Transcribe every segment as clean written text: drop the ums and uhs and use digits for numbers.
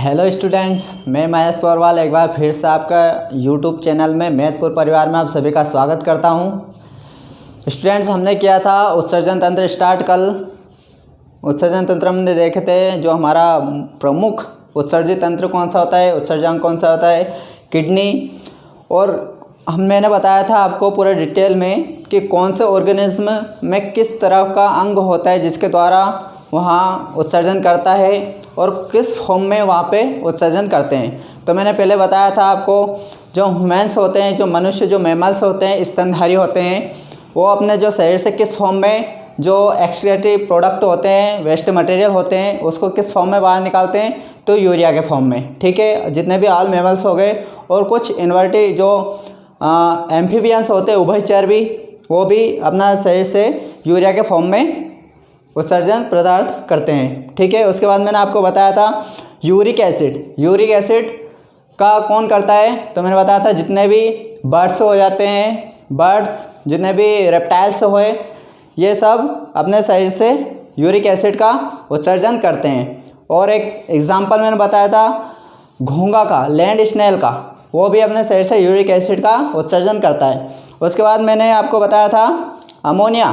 Hello students, मैं महेश पौरवाल एक बार फिर से आपका यूट्यूब चैनल में मैथपुर परिवार में आप सभी का स्वागत करता हूं। स्टूडेंट्स, हमने किया था उत्सर्जन तंत्र स्टार्ट कल। उत्सर्जन तंत्र हमने देखे थे, जो हमारा प्रमुख उत्सर्जित तंत्र कौन सा होता है, उत्सर्जन कौन सा होता है, किडनी। और मैंने बताया था आपको पूरे डिटेल में कि कौन से ऑर्गेनिज्म में किस तरह का अंग होता है जिसके द्वारा वहाँ उत्सर्जन करता है और किस फॉर्म में वहाँ पे उत्सर्जन करते हैं। तो मैंने पहले बताया था आपको, जो ह्यूमन्स होते हैं, जो मनुष्य, जो मैमल्स होते हैं, स्तनधारी होते हैं, वो अपने जो शरीर से किस फॉर्म में जो एक्सक्रीटरी प्रोडक्ट होते हैं, वेस्ट मटेरियल होते हैं, उसको किस फॉर्म में बाहर निकालते हैं, तो यूरिया के फॉर्म में। ठीक है, जितने भी ऑल मैमल्स हो गए और कुछ इन्वर्टी जो एम्फीबियंस होते हैं, उभयचर भी, वो भी अपना शरीर से यूरिया के फॉर्म में उत्सर्जन पदार्थ करते हैं। ठीक है, उसके बाद मैंने आपको बताया था यूरिक एसिड का कौन करता है। तो मैंने बताया था जितने भी बर्ड्स हो जाते हैं, बर्ड्स, जितने भी रेप्टाइल्स हुए, ये सब अपने शरीर से यूरिक एसिड का उत्सर्जन करते हैं। और एक एग्जांपल मैंने बताया था घोंघा का, लैंड स्नेल का, वो भी अपने शरीर से यूरिक एसिड का उत्सर्जन करता है। उसके बाद मैंने आपको बताया था अमोनिया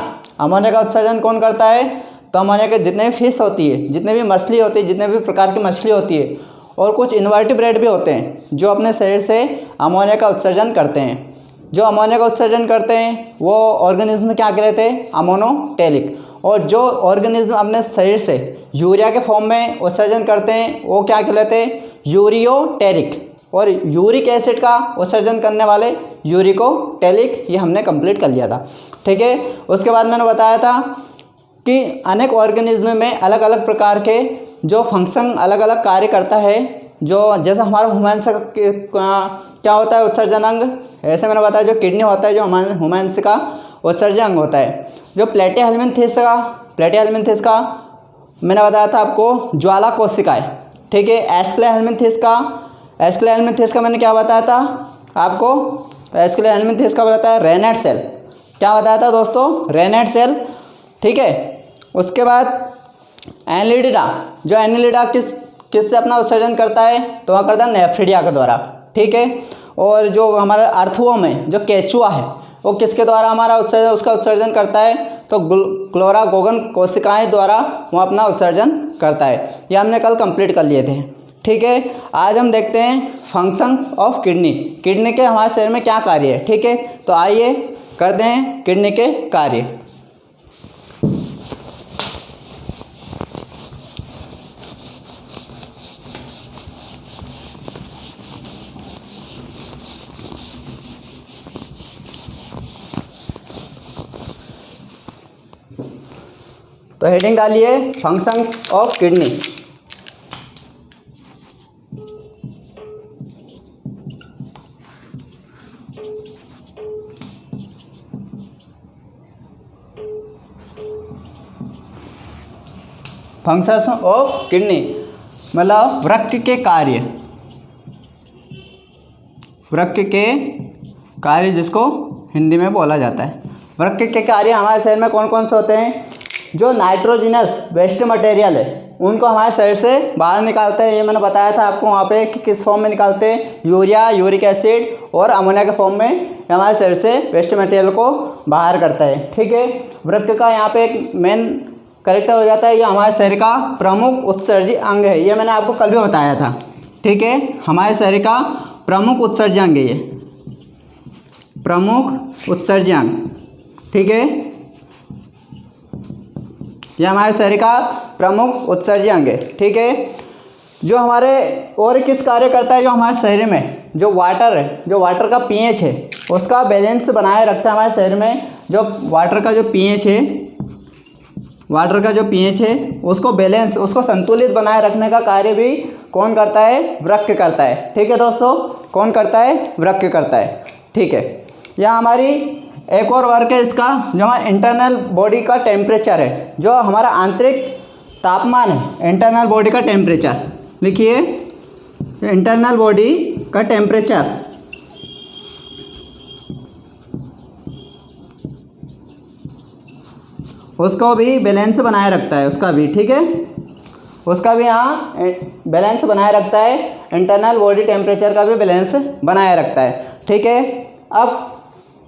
का उत्सर्जन कौन करता है। तो अमोनिया के जितने भी फिश होती है, जितने भी मछली होती है, जितने भी प्रकार की मछली होती है, और कुछ इन्वर्टिब्रेट भी होते हैं जो अपने शरीर से अमोनिया का उत्सर्जन करते हैं। जो अमोनिया का उत्सर्जन करते हैं वो ऑर्गेनिज्म क्या कहलाते हैं, अमोनोटेलिक। और जो ऑर्गेनिज्म अपने शरीर से यूरिया के फॉर्म में उत्सर्जन करते हैं वो क्या कहलाते हैं, यूरियोटेरिक। और यूरिक एसिड का उत्सर्जन करने वाले यूरिकोटेलिक। ये हमने कंप्लीट कर लिया था। ठीक है, उसके बाद मैंने बताया था कि अनेक ऑर्गेनिज्म में अलग अलग प्रकार के जो फंक्शन, अलग अलग कार्य करता है। जो जैसे हमारा ह्यूमन्स क्या होता है, उत्सर्जन अंग, ऐसे मैंने बताया जो किडनी होता है, जो ह्यूमन्स का उत्सर्जन अंग होता है। जो प्लेटिहेल्मिन्थेस का मैंने बताया था आपको ज्वाला कोशिकाएँ। ठीक है, एस्क्लेहेल्मिन्थेस का मैंने क्या बताया था आपको, एस्क्लेहेल्मिन्थेस का बताया है रेनेट सेल। क्या बताया था दोस्तों, रेनेट सेल। ठीक है, उसके बाद एनिलिडा, जो एनिलिडा किससे अपना उत्सर्जन करता है, तो वह करता है नेफ्रिडिया के द्वारा। ठीक है, और जो हमारे अर्थवों में जो केचुआ है, वो किसके द्वारा हमारा उसका उत्सर्जन करता है, तो क्लोरागोगन कोशिकाएं द्वारा वो अपना उत्सर्जन करता है। ये हमने कल कंप्लीट कर लिए थे। ठीक है, आज हम देखते हैं फंक्शंस ऑफ किडनी के हमारे शरीर में क्या कार्य है। ठीक है, तो आइए करते हैं किडनी के कार्य। तो हेडिंग डालिए functions of kidney. Functions of kidney मतलब वृक्क के कार्य जिसको हिंदी में बोला जाता है। वृक्क के कार्य हमारे शरीर में कौन कौन से होते हैं। जो नाइट्रोजिनस वेस्ट मटेरियल है उनको हमारे शरीर से बाहर निकालते हैं। ये मैंने बताया था आपको वहाँ पे कि किस फॉर्म में निकालते हैं, यूरिया, यूरिक एसिड और अमोनिया के फॉर्म में हमारे शरीर से वेस्ट मटेरियल को बाहर करता है। ठीक है, वृक्क का यहाँ पे एक मेन कैरेक्टर हो जाता है, ये हमारे शरीर का प्रमुख उत्सर्जी अंग है। ये मैंने आपको कल भी बताया था। ठीक है, हमारे शरीर का प्रमुख उत्सर्जी अंग है ये, प्रमुख उत्सर्जी अंग। ठीक है, ये हमारे शरीर का प्रमुख उत्सर्जी अंग है। ठीक है, जो हमारे और किस कार्य करता है, जो हमारे शरीर में जो वाटर है, जो वाटर का पीएच है उसका बैलेंस बनाए रखता है हमारे शरीर में। जो वाटर का जो पीएच है उसको बैलेंस, उसको संतुलित बनाए रखने का कार्य भी कौन करता है, वृक्क करता है। ठीक है दोस्तों, कौन करता है, वृक्क करता है। ठीक है, यह हमारी एक और वर्क है इसका, जो हमारा इंटरनल बॉडी का टेम्परेचर है, जो हमारा आंतरिक तापमान है, इंटरनल बॉडी का टेम्परेचर लिखिए, इंटरनल बॉडी का टेम्परेचर। उसको भी बैलेंस बनाए रखता है, उसका भी। ठीक है, उसका भी यहाँ बैलेंस बनाए रखता है, इंटरनल बॉडी टेम्परेचर का भी बैलेंस बनाए रखता है। ठीक है, अब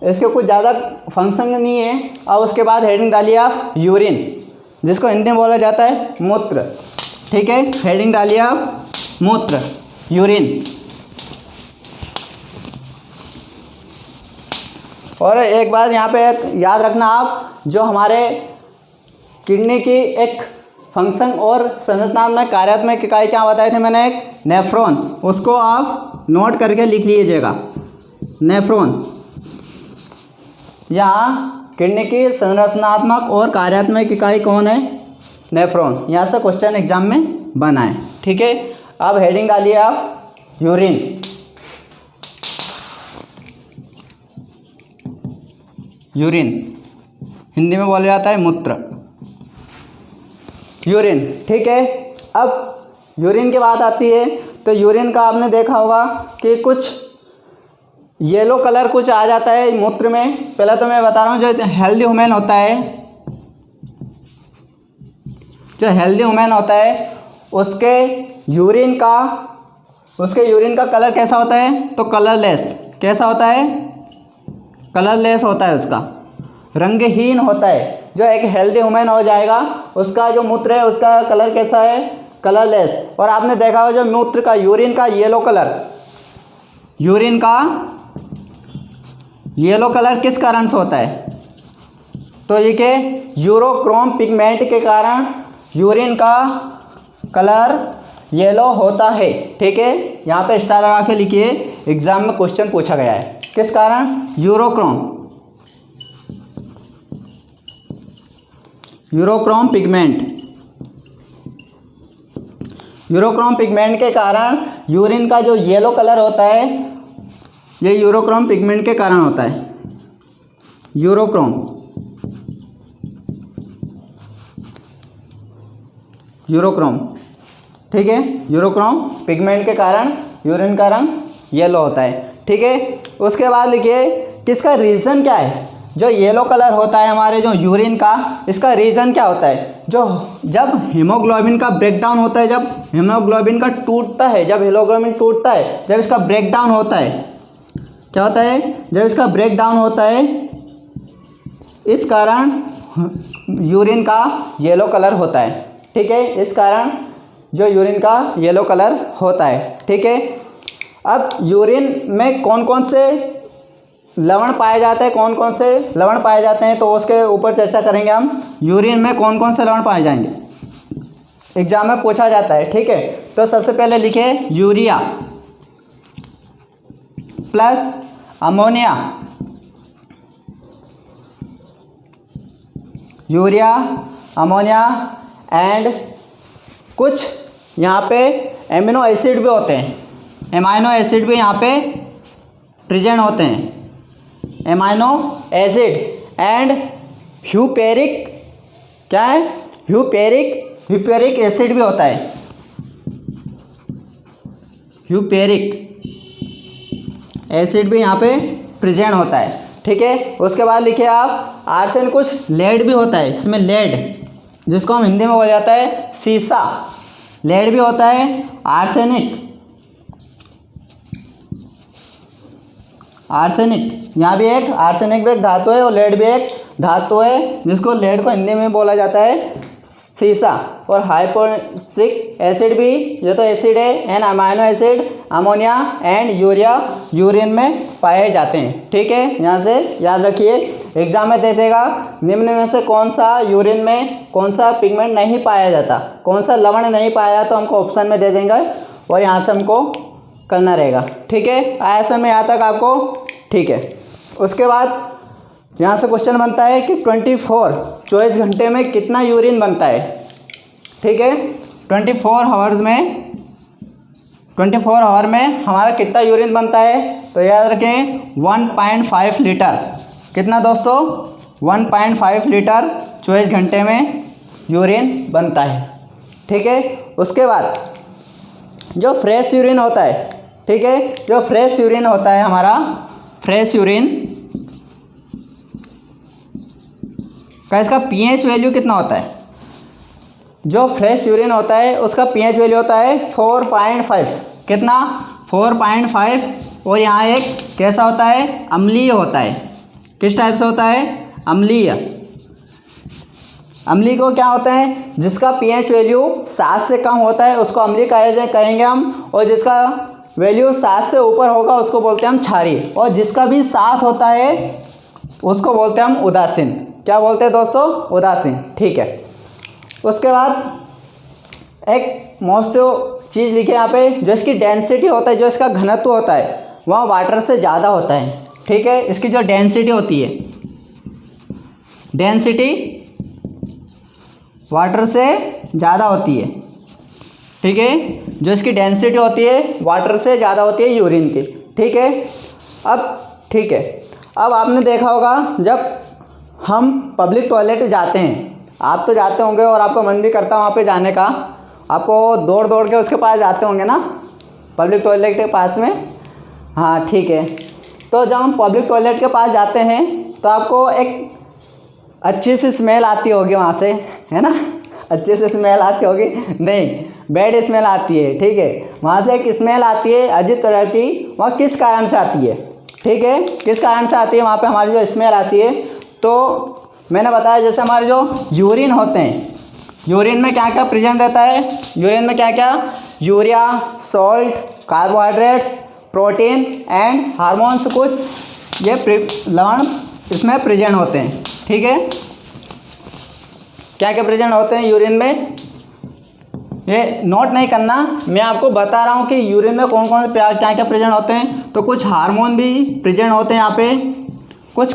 इसके कुछ ज़्यादा फंक्शन नहीं है। अब उसके बाद हेडिंग डालिए आप यूरिन, जिसको हिंदी में बोला जाता है मूत्र। ठीक है, हेडिंग डालिए आप मूत्र, यूरिन। और एक बात यहाँ पे याद रखना आप, जो हमारे किडनी की एक फंक्शन और संरचनात्मक कार्यात्मक इकाई क्या बताए थे मैंने, एक नेफ्रॉन, उसको आप नोट करके लिख लीजिएगा, नेफ्रॉन। यहाँ किडनी की संरचनात्मक और कार्यात्मक इकाई कौन है, नेफ्रॉन। यहाँ से क्वेश्चन एग्जाम में बना है। ठीक है, अब हेडिंग डालिए आप यूरिन। यूरिन हिंदी में बोला जाता है मूत्र, यूरिन। ठीक है, अब यूरिन की बात आती है तो यूरिन का आपने देखा होगा कि कुछ येलो कलर कुछ आ जाता है मूत्र में। पहले तो मैं बता रहा हूँ, जो हेल्दी वुमेन होता है, जो हेल्दी वुमेन होता है उसके यूरिन का कलर कैसा होता है, तो कलरलेस। कैसा होता है, कलरलेस होता है, उसका रंगहीन होता है। जो एक हेल्दी वुमेन हो जाएगा उसका जो मूत्र है उसका कलर कैसा है, कलरलेस। और आपने देखा हो जो मूत्र का, यूरिन का येलो कलर, यूरिन का येलो कलर किस कारण से होता है, तो ये के यूरोक्रोम पिगमेंट के कारण यूरिन का कलर येलो होता है। ठीक है, यहाँ पे स्टार लगा के लिखिए, एग्जाम में क्वेश्चन पूछा गया है, किस कारण, यूरोक्रोम पिगमेंट। यूरोक्रोम पिगमेंट के कारण यूरिन का जो येलो कलर होता है, ये यूरोक्रोम पिगमेंट के कारण होता है, यूरोक्रोम ठीक है, यूरोक्रोम पिगमेंट के कारण यूरिन का रंग येलो होता है। ठीक है, उसके बाद लिखिए किसका रीज़न क्या है, जो येलो कलर होता है हमारे जो यूरिन का, इसका रीज़न क्या होता है, जो जब हीमोग्लोबिन का ब्रेकडाउन होता है, जब हीमोग्लोबिन का टूटता है, जब हीमोग्लोबिन टूटता है, जब इसका ब्रेकडाउन होता है, क्या होता है, जब इसका ब्रेकडाउन होता है, इस कारण यूरिन का येलो कलर होता है। ठीक है, इस कारण जो यूरिन का येलो कलर होता है। ठीक है, अब यूरिन में कौन कौन से लवण पाए जाते हैं, कौन कौन से लवण पाए जाते हैं, तो उसके ऊपर चर्चा करेंगे हम। यूरिन में कौन कौन से लवण पाए जाएंगे, एग्जाम में पूछा जाता है। ठीक है, तो सबसे पहले लिखे urea plus ammonia, urea, ammonia and कुछ यहाँ पे एमिनो एसिड भी होते हैं, एमाइनो एसिड भी यहाँ पे प्रेजेंट होते हैं, एमाइनो एसिड एंड ह्यूपेरिक, क्या है, ह्यूपेरिक एसिड भी होता है, ह्यूपेरिक एसिड भी यहाँ पे प्रेजेंट होता है। ठीक है, उसके बाद लिखिए आप आर्सेन, कुछ लेड भी होता है इसमें, लेड जिसको हम हिंदी में बोला जाता है सीसा, लेड भी होता है, आर्सेनिक, यहाँ भी एक आर्सेनिक भी एक धातु है और लेड भी एक धातु है, जिसको लेड को हिंदी में बोला जाता है सीसा। और हाइपोक्सिक एसिड भी, ये तो एसिड है, and amino acid, ammonia and urea urine में पाए जाते हैं। ठीक है, यहाँ से याद रखिए, एग्जाम में दे देगा निम्न में से कौन सा यूरिन में कौन सा पिगमेंट नहीं पाया जाता, कौन सा लवण नहीं पाया जाता, तो हमको ऑप्शन में दे देंगे और यहाँ से हमको करना रहेगा। ठीक है, आया समय यहाँ तक आपको। ठीक है, उसके बाद यहाँ से क्वेश्चन बनता है कि 24 घंटे में कितना यूरिन बनता है। ठीक है, 24 आवर में हमारा कितना यूरिन बनता है, तो याद रखें 1.5 लीटर। कितना दोस्तों, 1.5 लीटर 24 घंटे में यूरिन बनता है। ठीक है, उसके बाद जो फ्रेश यूरिन होता है, ठीक है, जो फ्रेश यूरिन होता है हमारा, फ्रेश यूरिन का इसका पीएच वैल्यू कितना होता है, जो फ्रेश यूरिन होता है उसका पीएच वैल्यू होता है 4.5। कितना? 4.5। और यहाँ एक कैसा होता है? अम्लीय होता है। किस टाइप से होता है? अम्लीय। अम्लीय को क्या होता है? जिसका पीएच वैल्यू 7 से कम होता है उसको अम्लीय कहेंगे हम, और जिसका वैल्यू 7 से ऊपर होगा उसको बोलते हैं हम क्षारीय, और जिसका भी 7 होता है उसको बोलते हैं हम उदासीन। क्या बोलते हैं दोस्तों? उदासीन। ठीक है। उसके बाद एक मोस्ट चीज़ लिखे यहाँ पे, जो इसकी डेंसिटी होता है, जो इसका घनत्व होता है वह वाटर से ज़्यादा होता है। ठीक है। इसकी जो डेंसिटी होती है, डेंसिटी वाटर से ज़्यादा होती है। ठीक है। जो इसकी डेंसिटी होती है वाटर से ज़्यादा होती है यूरिन की। ठीक है। अब आपने देखा होगा जब हम पब्लिक टॉयलेट जाते हैं, आप तो जाते होंगे और आपका मन भी करता है वहाँ पे जाने का, आपको दौड़ दौड़ के उसके पास जाते होंगे ना, पब्लिक टॉयलेट के पास में। हाँ ठीक है। तो जब हम पब्लिक टॉयलेट के पास जाते हैं तो आपको एक अच्छी सी स्मेल आती होगी वहाँ से, है ना? अच्छी सी स्मेल आती होगी? नहीं, बैड स्मेल आती है। ठीक है। वहाँ से एक स्मेल आती है अजीब तरह की। वह किस कारण से आती है? ठीक है। किस कारण से आती है वहाँ पे हमारी जो स्मेल आती है? तो मैंने बताया जैसे हमारे जो यूरिन होते हैं, यूरिन में क्या क्या प्रेजेंट रहता है? यूरिन में क्या क्या? Urea, salt, carbohydrates, protein and hormones, कुछ ये लवण इसमें प्रेजेंट होते हैं। ठीक है। क्या क्या प्रेजेंट होते हैं यूरिन में? ये नोट नहीं करना, मैं आपको बता रहा हूँ कि यूरिन में कौन कौन क्या क्या प्रेजेंट होते हैं। तो कुछ हार्मोन भी प्रेजेंट होते हैं यहाँ पे, कुछ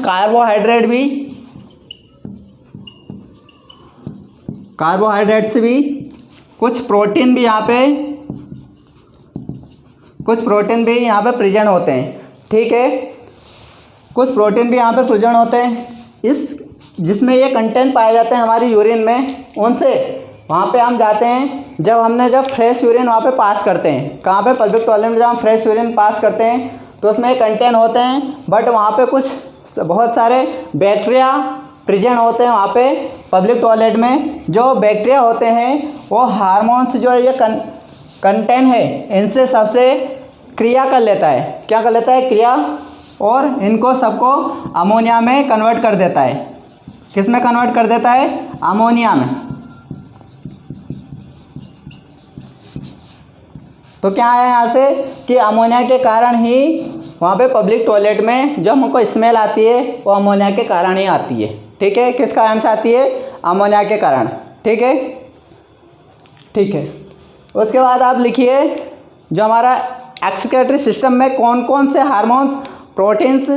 कार्बोहाइड्रेट्स भी, कुछ प्रोटीन भी यहाँ पे प्रेजेंट होते हैं। ठीक है। कुछ प्रोटीन भी यहाँ पे प्रेजेंट होते हैं इस जिसमें ये कंटेंट पाए जाते हैं हमारी यूरिन में। उनसे वहाँ पे हम जाते हैं जब फ्रेश यूरिन वहाँ पे पास करते हैं। कहाँ पे? पब्लिक टॉयलेट में जब हम फ्रेश यूरिन पास करते हैं तो उसमें एक कंटेंट होते हैं, बट वहाँ पे कुछ बहुत सारे बैक्टीरिया प्रेजेंट होते हैं वहाँ पे पब्लिक टॉयलेट में। जो बैक्टीरिया होते हैं वो हार्मोन्स जो ये कंटेंट है इनसे सबसे क्रिया कर लेता है। क्या कर लेता है? क्रिया। और इनको सबको अमोनिया में कन्वर्ट कर देता है। किस में कन्वर्ट कर देता है? अमोनिया में। तो क्या है यहाँ से कि अमोनिया के कारण ही वहाँ पे पब्लिक टॉयलेट में जो हमको स्मेल आती है वो अमोनिया के कारण ही आती है। ठीक है। किस कारण से आती है? अमोनिया के कारण। ठीक है। ठीक है। उसके बाद आप लिखिए जो हमारा एक्सक्रीटरी सिस्टम में कौन कौन से हार्मोन्स, प्रोटीन्स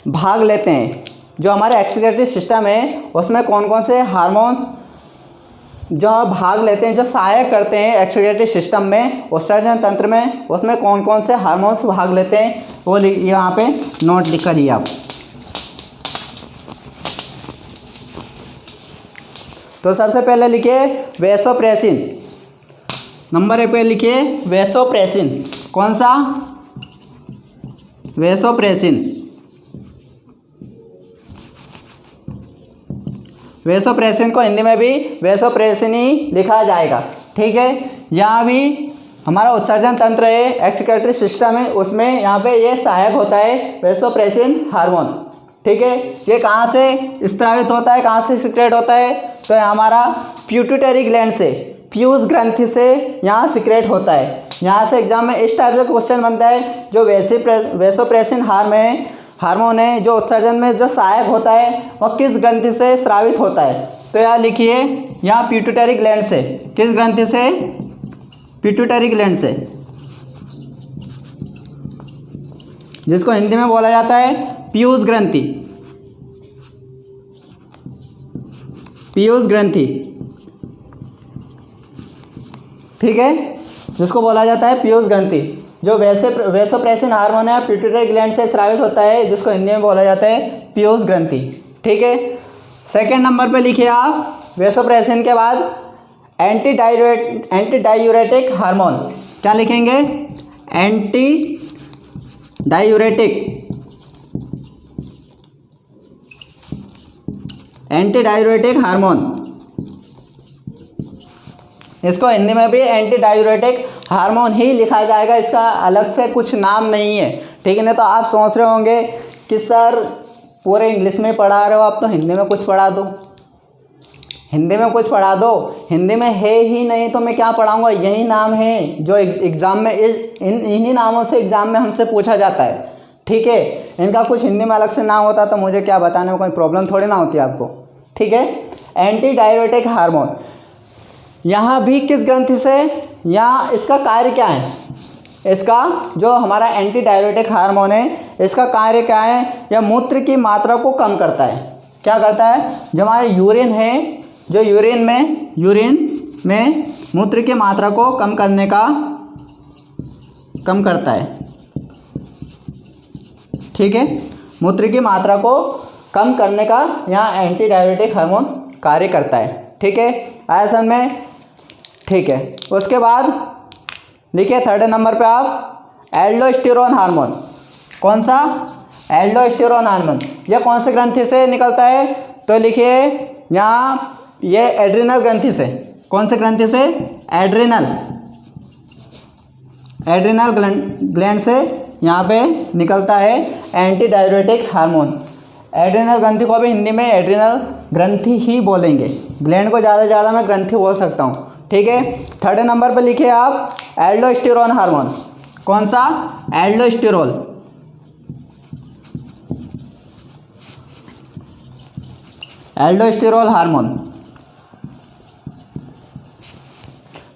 भाग लेते हैं। जो हमारे एक्सक्रीटरी सिस्टम है उसमें कौन कौन से हार्मोन्स जो भाग लेते हैं, जो सहायक करते हैं एक्सक्रीटरी सिस्टम में, उत्सर्जन तंत्र में, उसमें कौन कौन से हार्मोन्स भाग लेते हैं वो यहाँ पे नोट लिख करिए आप। तो सबसे पहले लिखिए वैसोप्रेसिन। नंबर 1 पे लिखिए वैसोप्रेसिन। कौन सा? वैसोप्रेसिन। वैसोप्रेसिन को हिंदी में भी वैसोप्रेसिन ही लिखा जाएगा। ठीक है। यहाँ भी हमारा उत्सर्जन तंत्र है, एक्सक्रीटरी सिस्टम है, उसमें यहाँ पे ये सहायक होता है वैसोप्रेसिन हार्मोन। ठीक है। ये कहाँ से स्रावित होता है, कहाँ से सिक्रेट होता है? तो हमारा पिट्यूटरी ग्लैंड से, पीयूष ग्रंथि से यहाँ सिक्रेट होता है। यहाँ से एग्जाम में इस टाइप का क्वेश्चन बनता है, जो वैसोप्रेसिन हार्मोन है जो उत्सर्जन में जो सहायक होता है वह किस ग्रंथि से स्रावित होता है? तो यहाँ लिखिए यहाँ पिट्यूटरी ग्लैंड से। किस ग्रंथि से? पिट्यूटरी ग्लैंड से, जिसको हिंदी में बोला जाता है पीयूष ग्रंथि। पीयूष ग्रंथि। ठीक है। जिसको बोला जाता है पीयूष ग्रंथि। जो वैसोप्रेसिन हार्मोन है पिट्यूटरी ग्लैंड से स्रावित होता है, जिसको हिंदी में बोला जाता है पीयूष ग्रंथि। ठीक है। सेकंड नंबर पे लिखिए आप वैसोप्रेसिन के बाद एंटी डायूरेटिक हार्मोन। क्या लिखेंगे? Anti diuretic hormone. इसको हिंदी में भी एंटी डायूरेटिक हार्मोन ही लिखा जाएगा, इसका अलग से कुछ नाम नहीं है, ठीक है। नहीं तो आप सोच रहे होंगे कि सर पूरे इंग्लिश में पढ़ा रहे हो आप, तो हिंदी में कुछ पढ़ा दो, हिंदी में कुछ पढ़ा दो। हिंदी में है ही नहीं तो मैं क्या पढ़ाऊँगा, यही नाम है जो एग्ज़ाम में इन्हीं नामों से एग्ज़ाम में हमसे पूछा जाता है, ठीक है। इनका कुछ हिंदी में अलग से नाम होता तो मुझे क्या बताने में कोई प्रॉब्लम थोड़ी ना होती आपको, ठीक है। एंटी डायूरेटिक हार्मोन यहाँ भी किस ग्रंथि से, यहाँ इसका कार्य क्या है, इसका जो हमारा एंटी डायूरेटिक हार्मोन है इसका कार्य क्या है, यह मूत्र की मात्रा को कम करता है। क्या करता है, जो हमारे यूरिन है, जो यूरिन में मूत्र की मात्रा को कम करता है, ठीक है। मूत्र की मात्रा को कम करने का यहाँ एंटी डायूरेटिक हार्मोन कार्य करता है, ठीक है। आयसन में, ठीक है। उसके बाद लिखिए 3rd नंबर पे आप एल्डोस्टेरोन हार्मोन। कौन सा, एल्डोस्टेरोन हार्मोन, यह कौन से ग्रंथि से निकलता है, तो लिखिए यहाँ ये एड्रिनल ग्रंथि से। कौन से ग्रंथि से, एड्रिनल ग्लैंड से यहाँ पे निकलता है एंटी डायूरेटिक हार्मोन। एड्रिनल ग्रंथि को भी हिंदी में एड्रिनल ग्रंथि ही बोलेंगे, ग्लैंड को ज़्यादा से ज़्यादा मैं ग्रंथि बोल सकता हूँ, ठीक है। 3rd नंबर पे लिखिए आप एल्डोस्टेरोन हार्मोन। कौन सा, एल्डोस्टेरोल हार्मोन।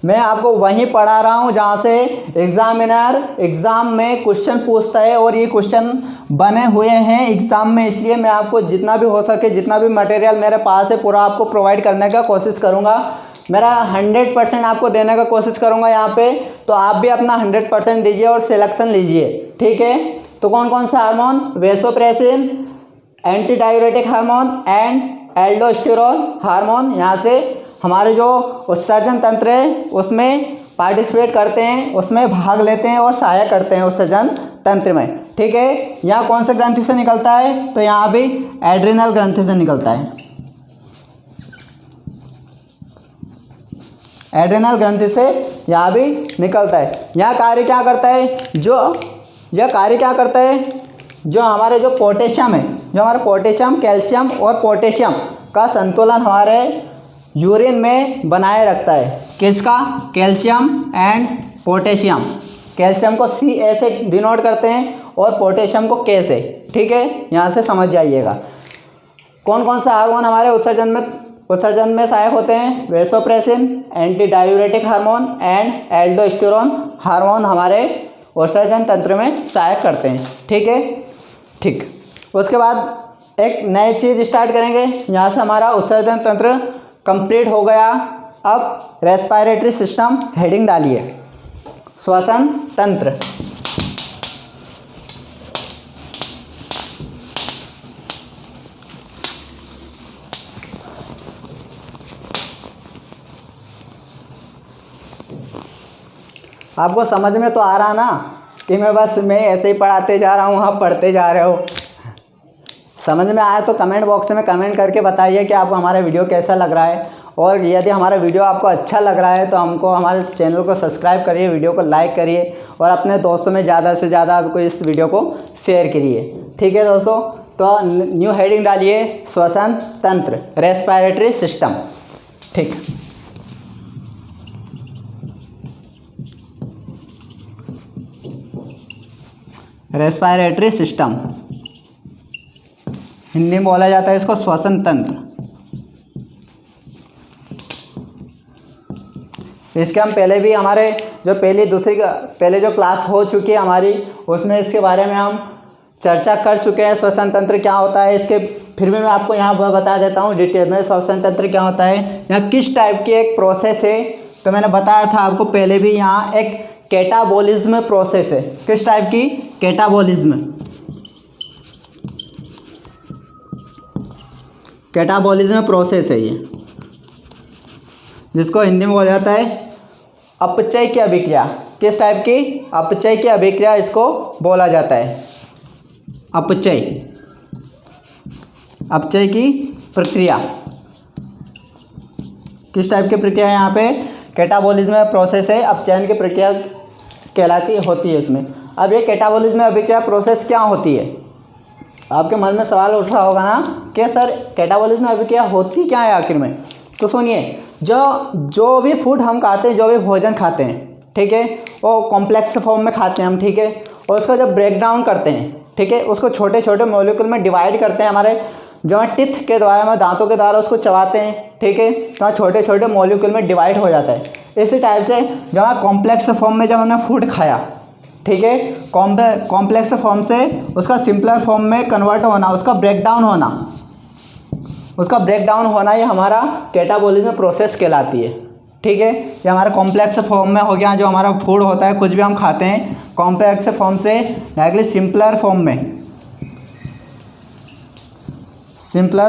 मैं आपको वहीं पढ़ा रहा हूँ जहाँ से एग्जामिनर एग्ज़ाम में क्वेश्चन पूछता है, और ये क्वेश्चन बने हुए हैं एग्ज़ाम में, इसलिए मैं आपको जितना भी हो सके, जितना भी मटेरियल मेरे पास है पूरा आपको प्रोवाइड करने का कोशिश करूँगा। मेरा 100% आपको देने का कोशिश करूँगा यहाँ पे, तो आप भी अपना 100% दीजिए और सिलेक्शन लीजिए, ठीक है। तो कौन कौन सा hormone, vasopressin, anti diuretic hormone and aldosterone hormone, यहाँ से हमारे जो उत्सर्जन तंत्र है उसमें पार्टिसिपेट करते हैं, उसमें भाग लेते हैं और सहायक करते हैं उत्सर्जन तंत्र में, ठीक है। यहाँ कौन से ग्रंथि से निकलता है, तो यहाँ भी एड्रिनल ग्रंथि से निकलता है, एड्रिनल ग्रंथि से यहाँ भी निकलता है। यहाँ कार्य क्या करता है, यह कार्य क्या करता है, जो हमारे जो पोटेशियम है, जो हमारा पोटेशियम, कैल्शियम और पोटेशियम का संतुलन हमारे यूरिन में बनाए रखता है। किसका, कैल्शियम एंड पोटेशियम। कैल्शियम को Ca से डिनोट करते हैं और पोटेशियम को K से, ठीक है। यहाँ से समझ जाइएगा। कौन कौन सा हार्मोन हमारे उत्सर्जन में सहायक होते हैं, vasopressin, anti diuretic hormone and aldosterone hormone हमारे उत्सर्जन तंत्र में सहायक करते हैं, ठीक है, ठीक। उसके बाद एक नई चीज़ स्टार्ट करेंगे। यहाँ से हमारा उत्सर्जन तंत्र कंप्लीट हो गया। अब रेस्पिरेटरी सिस्टम हेडिंग डालिए, श्वसन तंत्र। आपको समझ में तो आ रहा ना कि मैं ऐसे ही पढ़ाते जा रहा हूँ, आप पढ़ते जा रहे हो। समझ में आया तो कमेंट बॉक्स में कमेंट करके बताइए कि आपको हमारा वीडियो कैसा लग रहा है, और यदि हमारा वीडियो आपको अच्छा लग रहा है तो हमको हमारे चैनल को सब्सक्राइब करिए, वीडियो को लाइक करिए और अपने दोस्तों में ज़्यादा से ज़्यादा आपको इस वीडियो को शेयर करिए, ठीक है दोस्तों। तो न्यू हेडिंग डालिए, श्वसन तंत्र, रेस्पिरेटरी सिस्टम, ठीक। रेस्पिरेटरी सिस्टम हिंदी में बोला जाता है इसको श्वसन तंत्र। इसके हम पहले भी हमारे जो पहले जो क्लास हो चुकी है हमारी, उसमें इसके बारे में हम चर्चा कर चुके हैं, श्वसन तंत्र क्या होता है। इसके फिर भी मैं आपको यहाँ बता देता हूँ डिटेल में श्वसन तंत्र क्या होता है, यहाँ किस टाइप की एक प्रोसेस है। तो मैंने बताया था आपको पहले भी, यहाँ एक कैटाबोलिज्म प्रोसेस है। किस टाइप की, कैटाबोलिज्म प्रोसेस है ये, जिसको हिंदी में बोला जाता है अपचय की अभिक्रिया। किस टाइप की, अपचय की अभिक्रिया इसको बोला जाता है। अपचय की प्रक्रिया किस टाइप की प्रक्रिया है यहाँ पे, कैटाबॉलिज्म प्रोसेस है अपचयन की प्रक्रिया कहलाती होती है इसमें। अब ये कैटाबॉलिज्म अभिक्रिया प्रोसेस क्या होती है, आपके मन में सवाल उठ रहा होगा ना कि सर कैटाबॉलिज्म अभिक्रिया होती क्या है आखिर में। तो सुनिए, जो भी फूड हम खाते हैं, जो भी भोजन खाते हैं, ठीक है, वो कॉम्प्लेक्स फॉर्म में खाते हैं हम, ठीक है, और उसका जब ब्रेक डाउन करते हैं, ठीक है, उसको छोटे छोटे मॉलिक्यूल में डिवाइड करते हैं, हमारे जो है टिथ के द्वारा, हमारे दांतों के द्वारा उसको चबाते हैं, ठीक है, तो छोटे छोटे मॉलिक्यूल में डिवाइड हो जाता है। इसी टाइप से जब हमारा कॉम्प्लेक्स फॉर्म में जब हमने फूड खाया, ठीक है, कॉम्प्लेक्स फॉर्म से उसका सिंपलर फॉर्म में कन्वर्ट होना, उसका ब्रेक डाउन होना ही हमारा कैटाबॉलिज्म प्रोसेस कहलाती है, ठीक है। ये हमारा कॉम्प्लेक्स फॉर्म में हो गया, जो हमारा फूड होता है, कुछ भी हम खाते हैं, कॉम्प्लेक्स फॉर्म से डायरेक्टली सिंपलर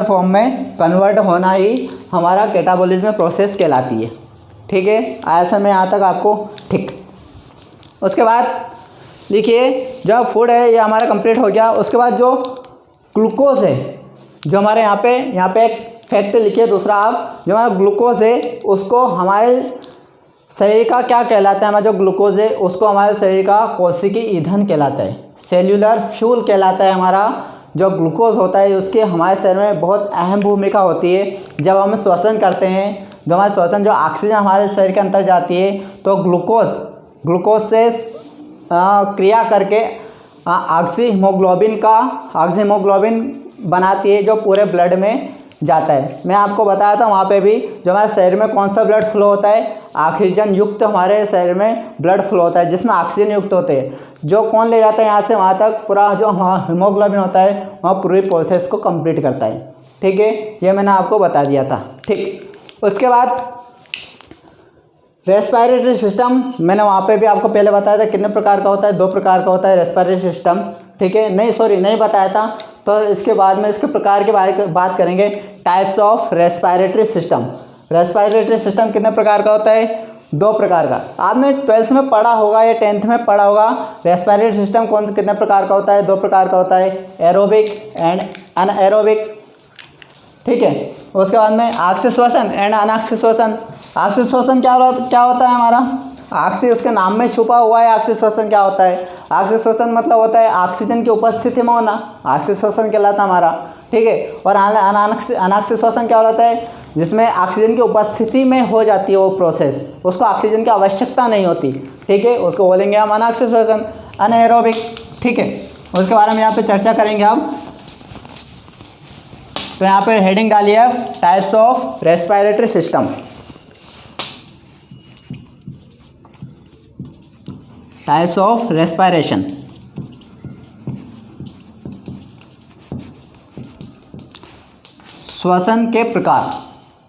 फॉर्म में कन्वर्ट होना ही हमारा कैटाबॉलिज्म प्रोसेस कहलाती है, ठीक है। आया समझ में यहाँ तक आपको, ठीक। उसके बाद लिखिए, जब फूड है ये हमारा कंप्लीट हो गया, उसके बाद जो ग्लूकोज है, जो हमारे यहाँ पे एक फैक्ट लिखिए दूसरा आप, जो हमारा ग्लूकोज है उसको हमारे शरीर का क्या कहलाता है, हमारा जो ग्लूकोज है उसको हमारे शरीर का कोशिकीय ईंधन कहलाता है, सेल्यूलर फ्यूल कहलाता है। हमारा जो ग्लूकोज होता है उसकी हमारे शरीर में बहुत अहम भूमिका होती है। जब हम श्वसन करते हैं, जो हमारा श्वसन, जो ऑक्सीजन हमारे शरीर के अंदर जाती है, तो ग्लूकोज से क्रिया करके ऑक्सी हीमोग्लोबिन बनाती है, जो पूरे ब्लड में जाता है। मैं आपको बताया था वहाँ पे भी, जो हमारे शरीर में कौन सा ब्लड फ्लो होता है, ऑक्सीजन युक्त हमारे शरीर में ब्लड फ्लो होता है, जिसमें ऑक्सीजन युक्त होते हैं, जो कौन ले जाता है यहाँ से वहाँ तक, पूरा जो हीमोग्लोबिन होता है वहाँ पूरी प्रोसेस को कंप्लीट करता है, ठीक है। ये मैंने आपको बता दिया था, ठीक। उसके बाद रेस्पिरेटरी सिस्टम, मैंने वहाँ पे भी आपको पहले बताया था कितने प्रकार का होता है, 2 प्रकार का होता है रेस्पिरेटरी सिस्टम, ठीक है। नहीं बताया था, तो इसके बाद में इसके प्रकार के बारे में बात करेंगे। Types of respiratory system. Respiratory system कितने प्रकार का होता है, 2 प्रकार का। आपने 12th में पढ़ा होगा या 10th में पढ़ा होगा, रेस्पिरेटरी सिस्टम कितने प्रकार का होता है, 2 प्रकार का होता है, एरोबिक एंड अनएरोबिक, ठीक है। उसके बाद में ऑक्सीजन श्वसन एंड अनऑक्सीजन श्वसन। ऑक्सीजन श्वसन क्या होता है हमारा, ऑक्सी उसके नाम में छुपा हुआ है। ऑक्सीजन श्वसन क्या होता है, ऑक्सीजन श्वसन मतलब होता है ऑक्सीजन की उपस्थिति में होना, ऑक्सीजन श्वसन कहलाता है हमारा, ठीक है। और अनऑक्सीजन श्वसन क्या होता है, जिसमें ऑक्सीजन की उपस्थिति में हो जाती है वो प्रोसेस, उसको ऑक्सीजन की आवश्यकता नहीं होती, ठीक है, उसको बोलेंगे हम अनऑक्सीजन श्वसन, अनएरोबिक, ठीक है। उसके बारे में यहाँ पे चर्चा करेंगे हम। तो यहाँ पे हेडिंग डालिए आप, types of respiratory system. Types of respiration. श्वसन के प्रकार,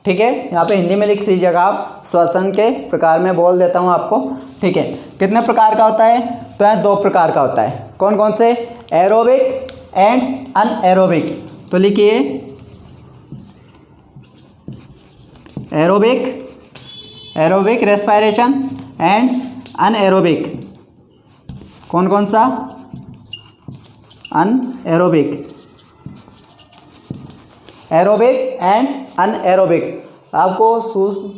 ठीक है। यहाँ पे हिंदी में लिख दीजिएगा आप, श्वसन के प्रकार में बोल देता हूँ आपको, ठीक है। कितने प्रकार का होता है, तो यहाँ 2 प्रकार का होता है। कौन कौन से, एरोबिक एंड अनएरोबिक। तो लिखिए, एरोबिक रेस्पिरेशन एंड अनएरोबिक। कौन सा, अनएरोबिक, एरोबिक एंड अनएरोबिक। आपको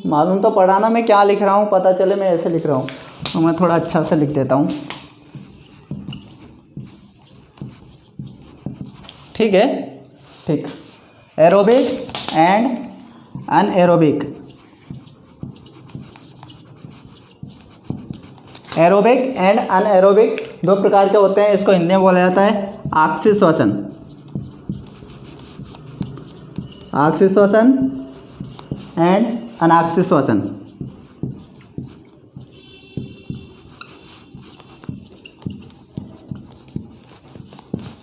मालूम तो पड़ा ना मैं क्या लिख रहा हूँ, पता चले मैं ऐसे लिख रहा हूँ, तो मैं थोड़ा अच्छा से लिख देता हूँ, ठीक है, ठीक। Aerobic and anaerobic. Aerobic and anaerobic 2 प्रकार के होते हैं। इसको हिंदी में बोला जाता है ऑक्सीजन श्वसन, ऑक्सीजन श्वसन एंड अनऑक्सीजन श्वसन।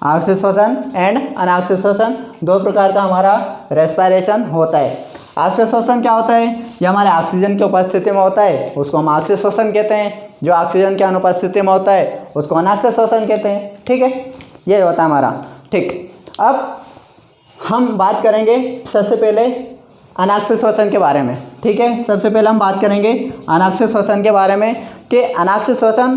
ऑक्सीजन श्वसन एंड अनऑक्सीजन श्वसन 2 प्रकार का हमारा रेस्पिरेशन होता है। ऑक्सीजन श्वसन क्या होता है, ये हमारे ऑक्सीजन की उपस्थिति में होता है, उसको हम ऑक्सीजन श्वसन कहते हैं। जो ऑक्सीजन की अनुपस्थिति में होता है उसको अनऑक्सीजन श्वसन कहते हैं, ठीक है। ये होता है हमारा, ठीक। अब हम बात करेंगे सबसे पहले अनऑक्सीजन श्वसन के बारे में, ठीक है। सबसे पहले हम बात करेंगे अनऑक्सीजन श्वसन के बारे में कि अनऑक्सीजन श्वसन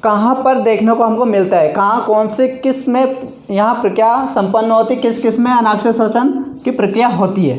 कहाँ पर देखने को हमको मिलता है, कहाँ कौन से किस में यहाँ प्रक्रिया संपन्न होती है, किस में अनऑक्सीजन श्वसन की प्रक्रिया होती है,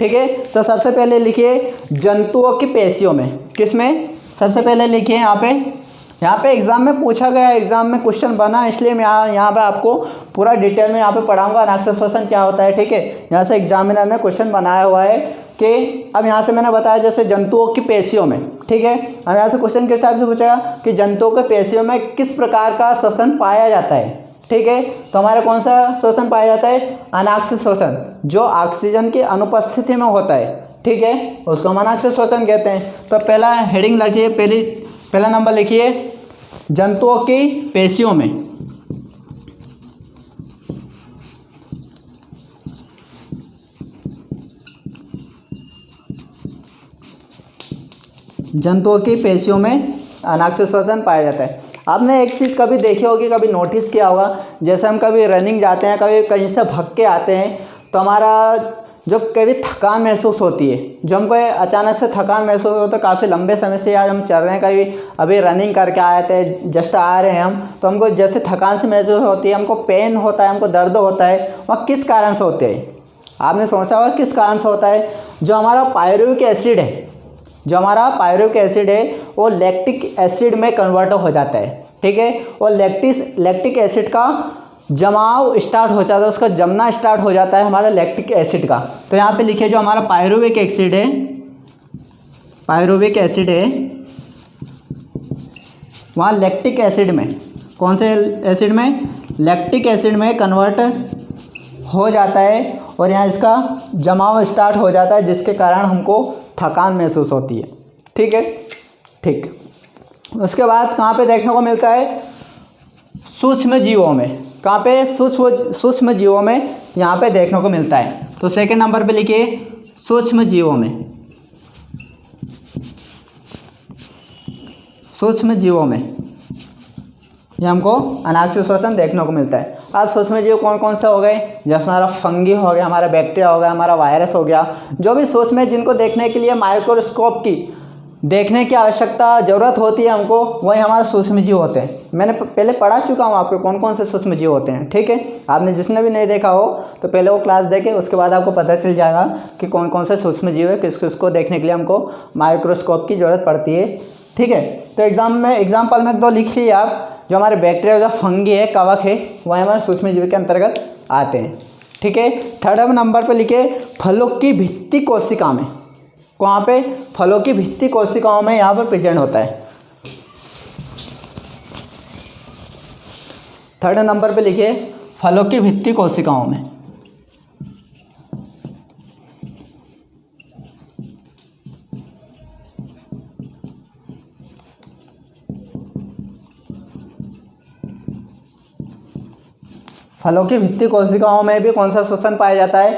ठीक है। तो सबसे पहले लिखिए जंतुओं की पेशियों में, किस में, सबसे पहले लिखिए यहाँ पे एग्ज़ाम में पूछा गया, एग्ज़ाम में क्वेश्चन बना, इसलिए मैं यहाँ पे आपको पूरा डिटेल में यहाँ पे पढ़ाऊंगा अनाक्षर श्वसन क्या होता है, ठीक है। यहाँ से एग्जामिनर ने क्वेश्चन बनाया हुआ है कि अब यहाँ से मैंने बताया जैसे जंतुओं की पेशियों में, ठीक है। अब यहाँ से क्वेश्चन किस टाइप से पूछेगा कि जंतुओं के पेशियों में किस प्रकार का श्वसन पाया जाता है, ठीक है। तो हमारा कौन सा श्वसन पाया जाता है, अनाक्षर श्वसन, जो ऑक्सीजन की अनुपस्थिति में होता है, ठीक है, उसको हम अनाक्षर श्वसन कहते हैं। तो पहला हेडिंग लिखिए, पहला नंबर लिखिए जंतुओं की पेशियों में, जंतुओं की पेशियों में अनाक्षर श्वसन पाया जाता है। आपने एक चीज़ कभी देखी होगी, कभी नोटिस किया होगा, जैसे हम कभी रनिंग जाते हैं, कभी कहीं से भाग के आते हैं, तो हमारा जो कभी थकान महसूस होती है, जो हमको अचानक से थकान महसूस होता है, काफ़ी लंबे समय से आज हम चल रहे हैं, कभी अभी रनिंग करके आए थे, जस्ट आ रहे हैं हम, तो हमको जैसे थकान से महसूस होती है, हमको पेन होता है, हमको दर्द होता है, वह किस कारण से होते हैं, आपने सोचा होगा किस कारण से होता है। जो हमारा पायरुविक एसिड है, जो हमारा पायरुविक एसिड है वो लैक्टिक एसिड में कन्वर्ट हो जाता है, ठीक है। और लैक्टिक एसिड का जमाव स्टार्ट हो जाता है, उसका जमना स्टार्ट हो जाता है हमारा लैक्टिक एसिड का। तो यहाँ पे लिखिए जो हमारा पायरुविक एसिड है, पायरुविक एसिड है, वहाँ लैक्टिक एसिड में, कौन से एसिड में, लैक्टिक एसिड में कन्वर्ट हो जाता है, और यहाँ इसका जमाव स्टार्ट हो जाता है, जिसके कारण हमको थकान महसूस होती है, ठीक है, ठीक। उसके बाद कहाँ पे देखने को मिलता है, सूक्ष्म जीवों में, कहाँ पे, सूक्ष्म जीवों में यहाँ पे देखने को मिलता है। तो सेकंड नंबर पे लिखिए सूक्ष्म जीवों में, सूक्ष्म जीवों में ये हमको अनाक्षर श्वसन देखने को मिलता है। अब सूक्ष्म जीव कौन कौन से हो गए, जैसे हमारा फंगी हो गया, हमारा बैक्टीरिया हो गया, हमारा वायरस हो गया, जो भी सूक्ष्म है जिनको देखने के लिए माइक्रोस्कोप की देखने की आवश्यकता ज़रूरत होती है हमको, वही हमारे सूक्ष्म जीव होते हैं। मैंने पहले पढ़ा चुका हूँ आपको कौन कौन से सूक्ष्म जीव होते हैं, ठीक है। आपने जिसने भी नहीं देखा हो तो पहले वो क्लास देखे, उसके बाद आपको पता चल जाएगा कि कौन कौन से सूक्ष्म जीव है, किस किसको देखने के लिए हमको माइक्रोस्कोप की ज़रूरत पड़ती है, ठीक है। तो एग्जाम्पल में 2 लिख लिए आप, जो हमारे बैक्टीरिया, जो फंगी है, कवक है, वह हमारे सूक्ष्म जीव के अंतर्गत आते हैं, ठीक है। थर्ड नंबर पर लिखे फलों की भित्ति कोशिका में, कहाँ पे, फलों की भित्ति कोशिकाओं में यहाँ पर प्रेजेंट होता है। थर्ड नंबर पे लिखिए फलों की भित्ति कोशिकाओं में, फलों की भित्ति कोशिकाओं में भी कौन सा श्वसन पाया जाता है,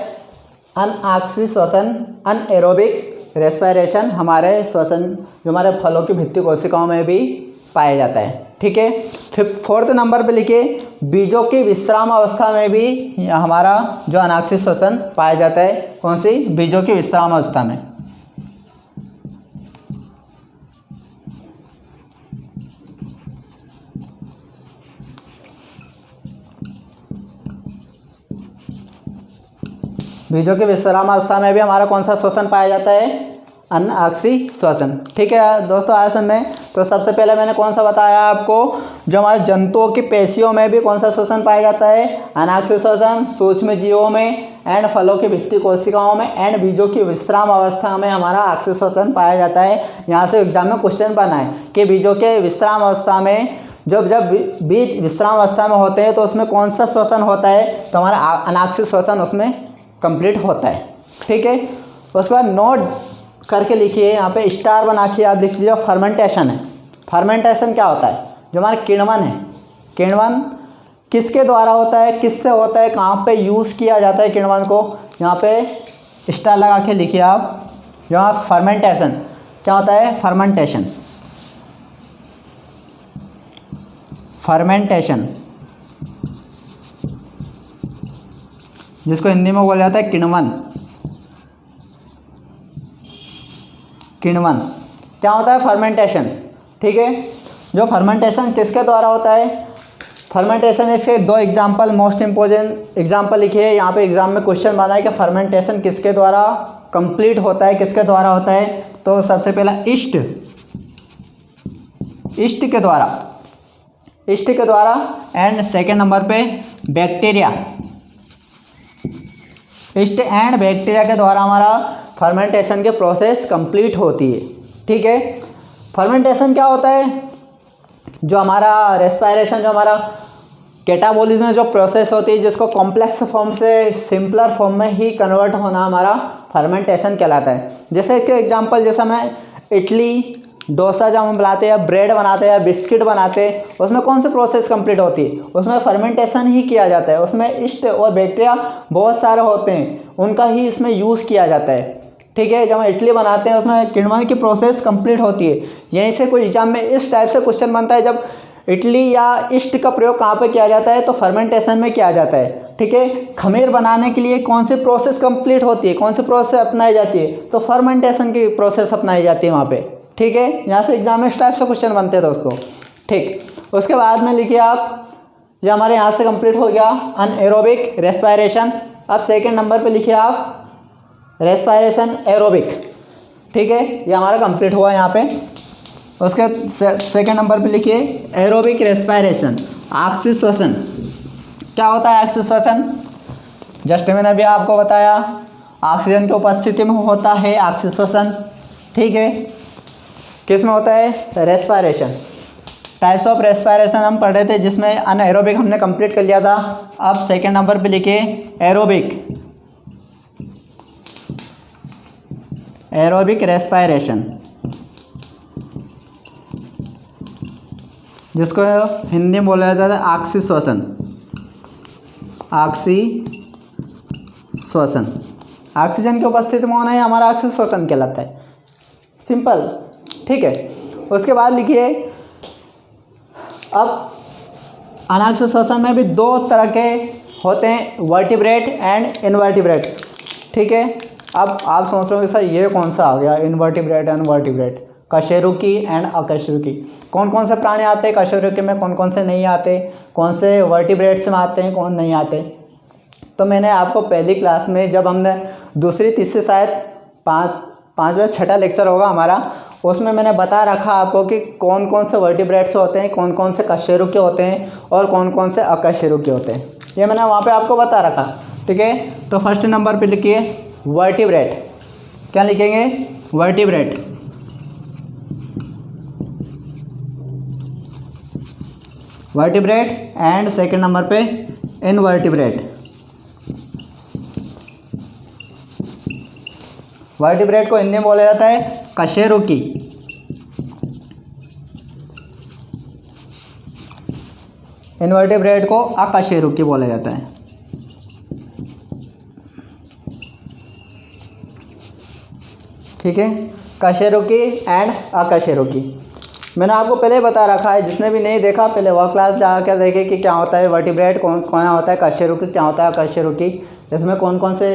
अनऑक्सी श्वसन, अनएरोबिक रेस्पिरेशन, हमारे श्वसन जो हमारे फलों की भित्ति कोशिकाओं में भी पाया जाता है, ठीक है। फिर फोर्थ नंबर पे लिखिए बीजों की विश्राम अवस्था में भी हमारा जो अनाक्षी श्वसन पाया जाता है, कौन सी, बीजों की विश्राम अवस्था में। बीजों के विश्राम अवस्था में भी हमारा कौन सा श्वसन पाया जाता है, अनऑक्सी श्वसन, ठीक है दोस्तों। आसन में तो सबसे पहले मैंने कौन सा बताया आपको, जो हमारे जंतुओं की पेशियों में भी कौन सा श्वसन पाया जाता है, अनाक्षी श्वसन, सूक्ष्म जीवों में एंड फलों की भित्ति कोशिकाओं में एंड बीजों की विश्राम अवस्था में हमारा ऑक्सी श्वसन पाया जाता है। यहाँ से एग्जाम में क्वेश्चन बना है कि बीजों के विश्राम अवस्था में जब बीज विश्राम अवस्था में होते हैं तो उसमें कौन सा श्वसन होता है, तो हमारा अनाक्षी श्वसन उसमें कंप्लीट होता है, ठीक है। उसके बाद नोट करके लिखिए, यहाँ पे स्टार बना के आप लिख लीजिए फर्मेंटेशन है। फर्मेंटेशन क्या होता है, जो हमारा किण्वन है, किण्वन किसके द्वारा होता है, किससे होता है, कहाँ पे यूज़ किया जाता है किण्वन को, यहाँ पे स्टार लगा के लिखिए आप। यहाँ फर्मेंटेशन क्या होता है, फर्मेंटेशन, फर्मेंटेशन जिसको हिंदी में बोला जाता है किण्वन। किण्वन क्या होता है, फर्मेंटेशन, ठीक है। जो फर्मेंटेशन किसके द्वारा होता है, फर्मेंटेशन इसके 2 एग्जाम्पल मोस्ट इम्पोर्टेंट एग्जाम्पल लिखिए। यहाँ पे एग्जाम में क्वेश्चन बना है कि फर्मेंटेशन किसके द्वारा कंप्लीट होता है किसके द्वारा होता है? तो सबसे पहला ईस्ट के द्वारा एंड सेकेंड नंबर पे बैक्टीरिया, ईस्ट एंड बैक्टीरिया के द्वारा हमारा फर्मेंटेशन के प्रोसेस कंप्लीट होती है। ठीक है, फर्मेंटेशन क्या होता है? जो हमारा रेस्पायरेशन, जो हमारा कैटाबॉलिज्म में जो प्रोसेस होती है जिसको कॉम्प्लेक्स फॉर्म से सिंपलर फॉर्म में ही कन्वर्ट होना हमारा फर्मेंटेशन कहलाता है। जैसे इसके एग्जांपल, जैसे हमें इडली डोसा जब हम बनाते हैं, ब्रेड बनाते हैं, बिस्किट बनाते हैं, उसमें कौन सी प्रोसेस कंप्लीट होती है? उसमें फर्मेंटेशन ही किया जाता है। उसमें ईस्ट और बैक्टीरिया बहुत सारे होते हैं, उनका ही इसमें यूज़ किया जाता है। ठीक है, जब हम इडली बनाते हैं उसमें किण्वन की प्रोसेस कंप्लीट होती है। यहीं से कोई एग्जाम में इस टाइप से क्वेश्चन बनता है, जब इडली या ईस्ट का प्रयोग कहाँ पे किया जाता है? तो फर्मेंटेशन में किया जाता है। ठीक है, खमीर बनाने के लिए कौन सी प्रोसेस कंप्लीट होती है, कौन सी प्रोसेस अपनाई जाती है? तो फर्मेंटेशन की प्रोसेस अपनाई जाती है वहाँ पे। ठीक है, यहाँ से एग्जाम में इस टाइप से क्वेश्चन बनते हैं दोस्तों। ठीक, उसके बाद में लिखिए आप, ये हमारे यहाँ से कंप्लीट हो गया अनएरोबिक रेस्पायरेशन। अब सेकेंड नंबर पर लिखिए आप रेस्पायरेशन एरोबिक। ठीक है, ये हमारा कंप्लीट हुआ यहाँ पे। उसके सेकेंड नंबर पे लिखिए एरोबिक रेस्पायरेशन, आपसी श्वसन। क्या होता है आपसी श्वसन? जस्ट मैंने अभी आपको बताया, ऑक्सीजन की उपस्थिति में होता है आपसी श्वसन। ठीक है, किस में होता है? रेस्पायरेशन। टाइप्स ऑफ रेस्पायरेशन हम पढ़ रहे थे, जिसमें अनएरोबिक हमने कंप्लीट कर लिया था। अब सेकेंड नंबर पे लिखिए एरोबिक रेस्पायरेशन, जिसको हिंदी में बोला जाता है आपसी श्वसन। ऑक्सीजन की उपस्थिति में होना ही हमारा आपसी श्वसन कहलाता है। सिंपल। ठीक है, उसके बाद लिखिए अब अनाक्ष श्वसन में भी दो तरह के होते हैं, वर्टिब्रेट एंड इनवर्टिब्रेट। ठीक है, अब आप सोच रहे हो सर ये कौन सा आ गया इनवर्टिब्रेट एंड वर्टिब्रेट? कशेरुकी एंड अकशेरुकी। कौन कौन से प्राणी आते हैं कशेरुकी में, कौन कौन से नहीं आते, कौन से वर्टिब्रेट्स में आते हैं, कौन नहीं आते? तो मैंने आपको पहली क्लास में, जब हमने दूसरी तीसरी शायद पाँचवा छठा लेक्चर होगा हमारा, उसमें मैंने बता रखा आपको कि कौन कौन से वर्टिब्रेट्स होते हैं, कौन कौन से कशेरुकी होते हैं और कौन कौन से अकशेरुकी होते हैं। ये मैंने वहाँ पे आपको बता रखा। ठीक है, तो फर्स्ट नंबर पे लिखिए वर्टिब्रेट। क्या लिखेंगे? Vertebrate. Vertebrate and second number पे इनवर्टिब्रेट। वर्टिब्रेट को हिंदी में बोला जाता है कशेरुकी। इनवर्टिब्रेट को अकशेरुकी बोला जाता है। ठीक है, कशेरुकी एंड अकशेरुकी मैंने आपको पहले बता रखा है। जिसने भी नहीं देखा पहले वह क्लास जाकर देखे कि क्या होता है वर्टिब्रेट, कौन कौन होता है कशेरुकी, क्या होता है अकशेरुकी, इसमें कौन कौन से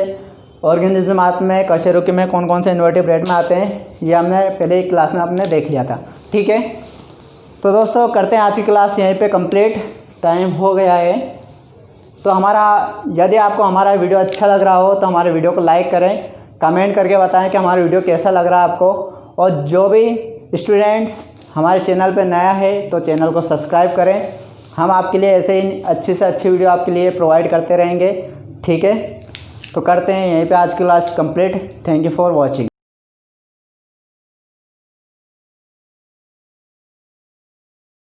ऑर्गेनिज्म आते हैं कशेरुकी में, कौन कौन से इनवर्टिब्रेट में आते हैं, ये हमने पहले ही क्लास में आपने देख लिया था। ठीक है, तो दोस्तों करते हैं आज की क्लास यहीं पे कंप्लीट, टाइम हो गया है। तो यदि आपको हमारा वीडियो अच्छा लग रहा हो तो हमारे वीडियो को लाइक करें, कमेंट करके बताएं कि हमारा वीडियो कैसा लग रहा है आपको। और जो भी स्टूडेंट्स हमारे चैनल पे नया है तो चैनल को सब्सक्राइब करें। हम आपके लिए ऐसे ही अच्छी से अच्छी वीडियो आपके लिए प्रोवाइड करते रहेंगे। ठीक है, तो करते हैं यहीं पे आज की class complete. Thank you for watching.